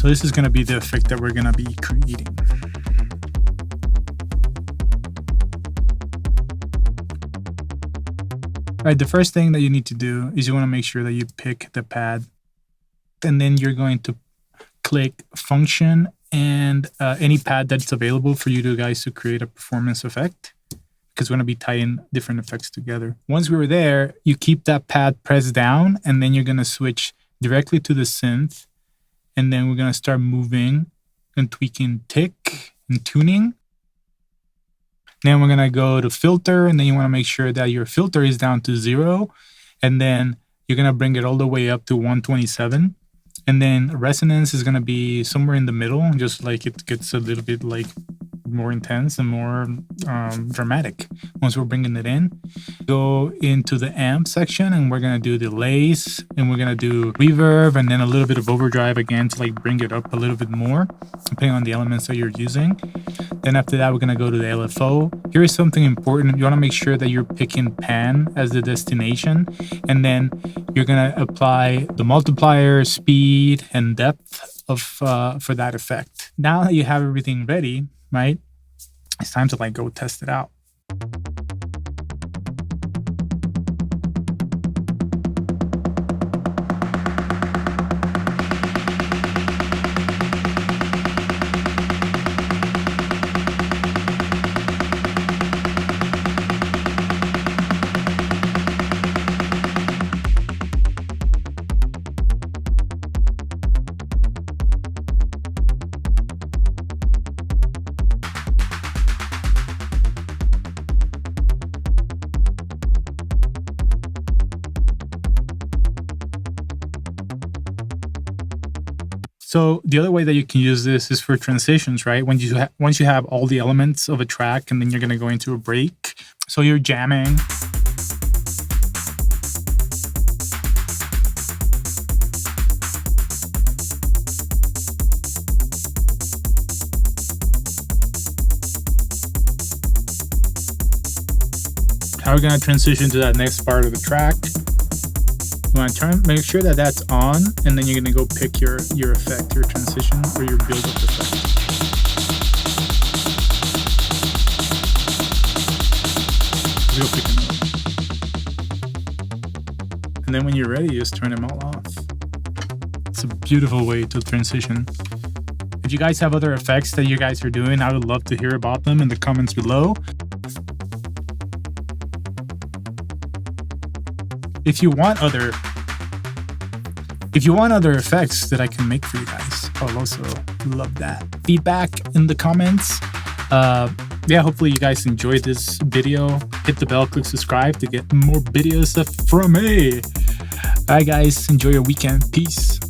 So this is going to be the effect that we're going to be creating. All right, the first thing that you need to do is you want to make sure that you pick the pad, and then you're going to click function and any pad that's available for you guys to create a performance effect, because we're going to be tying different effects together. Once we were there, you keep that pad pressed down, and then you're going to switch directly to the synth, and then we're going to start moving and tweaking tick and tuning. Then we're going to go to filter, and then you want to make sure that your filter is down to 0. And then you're going to bring it all the way up to 127. And then resonance is going to be somewhere in the middle, just like it gets a little bit like more intense and more dramatic. Once we're bringing it in, go into the amp section, and we're going to do delays, and we're going to do reverb, and then a little bit of overdrive again to like bring it up a little bit more, depending on the elements that you're using. Then after that, we're going to go to the LFO. Here is something important. You want to make sure that you're picking pan as the destination, and then you're going to apply the multiplier, speed, and depth of for that effect. Now that you have everything ready, right, it's time to like go test it out. So the other way that you can use this is for transitions, right? When you once you have all the elements of a track, and then you're going to go into a break. So you're jamming. How we're going to transition to that next part of the track. You want to make sure that that's on, and then you're going to go pick your effect, your transition, or your build-up effect. We'll pick them up. And then when you're ready, you just turn them all off. It's a beautiful way to transition. If you guys have other effects that you guys are doing, I would love to hear about them in the comments below. If you want other effects that I can make for you guys, I'll also love that. Feedback in the comments. Yeah, hopefully you guys enjoyed this video. Hit the bell, click subscribe to get more video stuff from me. All right, guys, enjoy your weekend. Peace.